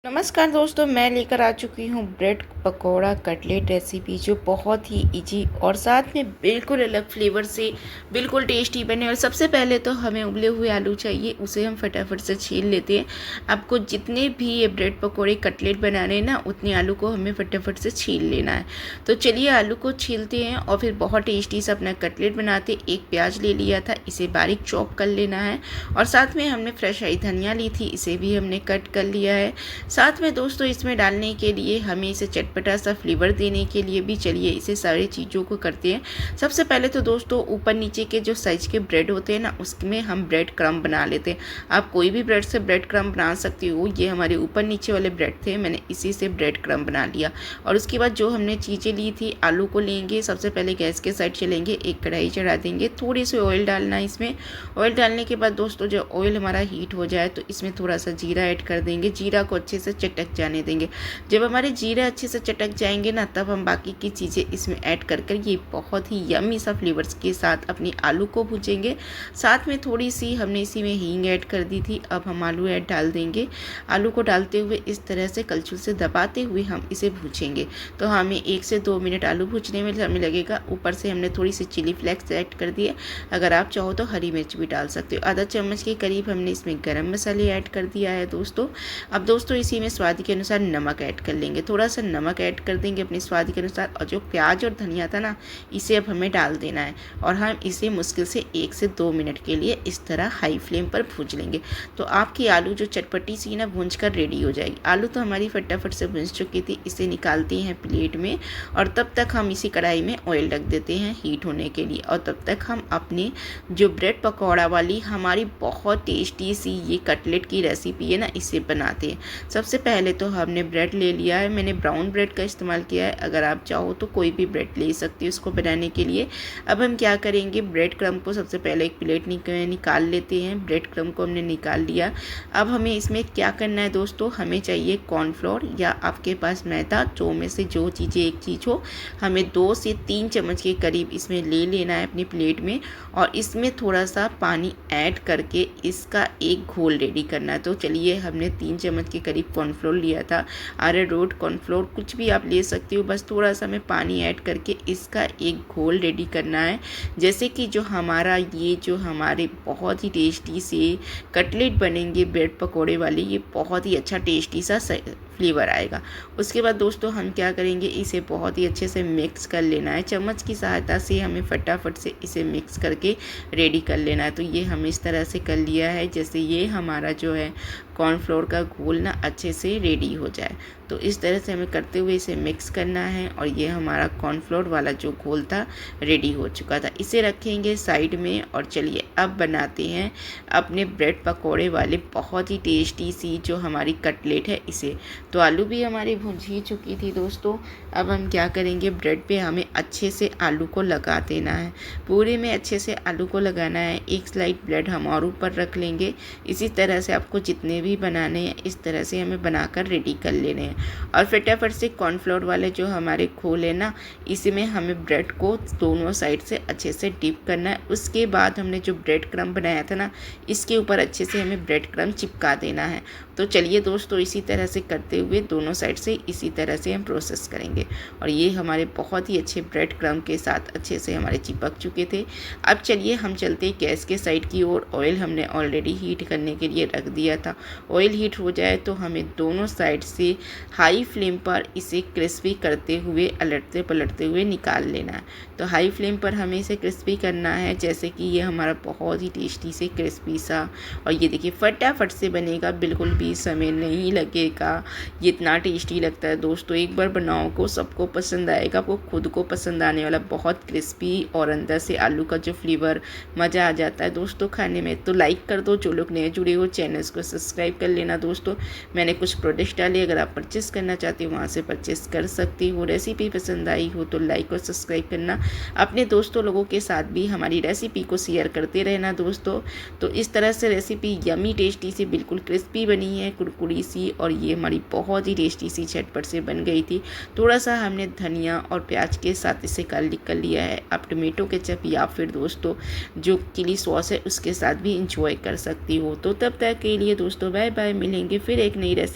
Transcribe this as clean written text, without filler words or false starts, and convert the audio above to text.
नमस्कार दोस्तों, मैं लेकर आ चुकी हूँ ब्रेड पकौड़ा कटलेट रेसिपी जो बहुत ही इजी और साथ में बिल्कुल अलग फ्लेवर से बिल्कुल टेस्टी बने। और सबसे पहले तो हमें उबले हुए आलू चाहिए, उसे हम फटाफट से छील लेते हैं। आपको जितने भी ये ब्रेड पकौड़े कटलेट बनाने हैं ना, उतने आलू को हमें फटाफट से छील लेना है। तो चलिए आलू को छीलते हैं और फिर बहुत टेस्टी सा अपना कटलेट बनाते। एक प्याज ले लिया था, इसे बारीक चॉप कर लेना है। और साथ में हमने फ्रेश हरी धनिया ली थी, इसे भी हमने कट कर लिया है। साथ में दोस्तों इसमें डालने के लिए हमें इसे चटपटा सा फ्लेवर देने के लिए भी चलिए इसे सारी चीज़ों को करते हैं। सबसे पहले तो दोस्तों ऊपर नीचे के जो साइज के ब्रेड होते हैं ना, उसमें हम ब्रेड क्रम्ब बना लेते हैं। आप कोई भी ब्रेड से ब्रेड क्रम्ब बना सकते हो। ये हमारे ऊपर नीचे वाले ब्रेड थे, मैंने इसी से ब्रेड क्रम्ब बना लिया। और उसके बाद जो हमने चीज़ें ली थी, आलू को लेंगे, सबसे पहले गैस के साइड चलेंगे, एक कढ़ाई चढ़ा देंगे, थोड़ी सी ऑयल डालना है इसमें। ऑयल डालने के बाद दोस्तों जब ऑयल हमारा हीट हो जाए तो इसमें थोड़ा सा जीरा ऐड कर देंगे। जीरा को अच्छे से चटक जाने देंगे। जब हमारे जीरा अच्छे से चटक जाएंगे ना, तब हम बाकी की चीज़ें इसमें ऐड कर ये बहुत ही यम्मी सा फ्लेवर्स के साथ अपनी आलू को भूजेंगे। साथ में थोड़ी सी हमने इसी में हींग ऐड कर दी थी। अब हम आलू ऐड डाल देंगे। आलू को डालते हुए इस तरह से कलछुल से दबाते हुए हम इसे भूजेंगे। तो हमें 1 से 2 मिनट आलू भूजने में समय लगेगा। ऊपर से हमने थोड़ी सी चिली फ्लेक्स ऐड कर दिए। अगर आप चाहो तो हरी मिर्च भी डाल सकते हो। आधा चम्मच के करीब हमने इसमें गरम मसाले ऐड कर दिया है दोस्तों। अब दोस्तों इसी में स्वाद के अनुसार नमक ऐड कर लेंगे। थोड़ा सा नमक ऐड कर देंगे अपने स्वाद के अनुसार। और जो प्याज और धनिया था ना, इसे अब हमें डाल देना है। और हम इसे मुश्किल से 1 से 2 मिनट के लिए इस तरह हाई फ्लेम पर भूज लेंगे। तो आपकी आलू जो चटपटी सी ना भूंज कर रेडी हो जाएगी। आलू तो हमारी फटाफट से भूंज चुकी थी। इसे निकालते हैं प्लेट में। और तब तक हम इसी कढ़ाई में ऑयल रख देते हैं हीट होने के लिए। और तब तक हम अपने जो ब्रेड पकौड़ा वाली हमारी बहुत टेस्टी सी ये कटलेट की रेसिपी है ना, इसे बनाते हैं। सबसे पहले तो हमने ब्रेड ले लिया है। मैंने ब्राउन ब्रेड का इस्तेमाल किया है। अगर आप चाहो तो कोई भी ब्रेड ले सकते हो इसको बनाने के लिए। अब हम क्या करेंगे, ब्रेड क्रम्ब को सबसे पहले एक प्लेट निकाल लेते हैं। ब्रेड क्रम्ब को हमने निकाल लिया। अब हमें इसमें क्या करना है दोस्तों, हमें चाहिए कॉर्नफ्लोर या आपके पास मैदा, जो में से जो चीज़ें एक चीज़ हो। हमें 2 से 3 चम्मच के करीब इसमें ले लेना है अपनी प्लेट में। और इसमें थोड़ा सा पानी ऐड करके इसका एक घोल रेडी करना है। तो चलिए हमने 3 चम्मच के करीब कॉर्नफ्लोर लिया था। अरारोट कॉर्नफ्लोर कुछ भी आप ले सकते हो। बस थोड़ा सा हमें पानी ऐड करके इसका एक घोल रेडी करना है। जैसे कि जो हमारे बहुत ही टेस्टी से कटलेट बनेंगे ब्रेड पकोड़े वाले, ये बहुत ही अच्छा टेस्टी सा फ्लेवर आएगा। उसके बाद दोस्तों हम क्या करेंगे, इसे बहुत ही अच्छे से मिक्स कर लेना है। चम्मच की सहायता से हमें फटाफट से इसे मिक्स करके रेडी कर लेना है। तो ये हम इस तरह से कर लिया है, जैसे ये हमारा जो है कॉर्नफ्लोर का घोल ना अच्छे से रेडी हो जाए। तो इस तरह से हमें करते हुए इसे मिक्स करना है। और ये हमारा कॉर्नफ्लोर वाला जो घोल था रेडी हो चुका था। इसे रखेंगे साइड में। और चलिए अब बनाते हैं अपने ब्रेड पकोड़े वाले बहुत ही टेस्टी सी जो हमारी कटलेट है इसे। तो आलू भी हमारी भुज ही चुकी थी दोस्तों। अब हम क्या करेंगे, ब्रेड पे हमें अच्छे से आलू को लगा देना है। पूरे में अच्छे से आलू को लगाना है। एक स्लाइड ब्रेड हम और ऊपर रख लेंगे। इसी तरह से आपको जितने भी बनाने हैं इस तरह से हमें बनाकर रेडी कर लेने हैं। और फटाफट से कॉर्नफ्लोर वाले जो हमारे घोल है ना, इसमें हमें ब्रेड को दोनों साइड से अच्छे से डिप करना है। उसके बाद हमने जो ब्रेड क्रम्ब बनाया था ना, इसके ऊपर अच्छे से हमें ब्रेड क्रम्ब चिपका देना है। तो चलिए दोस्तों इसी तरह से करते हुए दोनों साइड से इसी तरह से हम प्रोसेस करेंगे। और ये हमारे बहुत ही अच्छे ब्रेड क्रम्ब के साथ अच्छे से हमारे चिपक चुके थे। अब चलिए हम चलते हैं गैस के साइड की ओर। ऑयल हमने ऑलरेडी हीट करने के लिए रख दिया था। ऑयल हीट हो जाए तो हमें दोनों साइड से हाई फ्लेम पर इसे क्रिस्पी करते हुए अलटते पलटते हुए निकाल लेना है। तो हाई फ्लेम पर हमें इसे क्रिस्पी करना है, जैसे कि ये हमारा बहुत ही टेस्टी से क्रिस्पी सा। और ये देखिए फटाफट से बनेगा, बिल्कुल भी समय नहीं लगेगा। ये इतना टेस्टी लगता है दोस्तों, एक बार बनाओ को सबको पसंद आएगा। आपको खुद को पसंद आने वाला, बहुत क्रिस्पी और अंदर से आलू का जो फ्लेवर, मज़ा आ जाता है दोस्तों खाने में। तो लाइक कर दो, जो लोग नए जुड़े हो चैनल्स को सब्सक्राइब कर लेना दोस्तों। मैंने कुछ प्रोडक्ट डाले, अगर आप परचेस करना चाहते हो वहाँ से परचेस कर सकती हो। रेसिपी पसंद आई हो तो लाइक और सब्सक्राइब करना। अपने दोस्तों लोगों के साथ भी हमारी रेसिपी को शेयर करते रहना दोस्तों। तो इस तरह से रेसिपी यमी टेस्टी सी बिल्कुल क्रिस्पी बनी है, कुरकुरी सी। और ये हमारी बहुत ही टेस्टी सी झटपट से बन गई थी। थोड़ा सा हमने धनिया और प्याज के साथ इसे गार्लिक कर लिया है। आप टमेटो केचप या फिर दोस्तों जो चिली सॉस है उसके साथ भी इंजॉय कर सकती हो। तो तब तक के लिए दोस्तों बाय बाय, मिलेंगे फिर एक नई रेसिपी।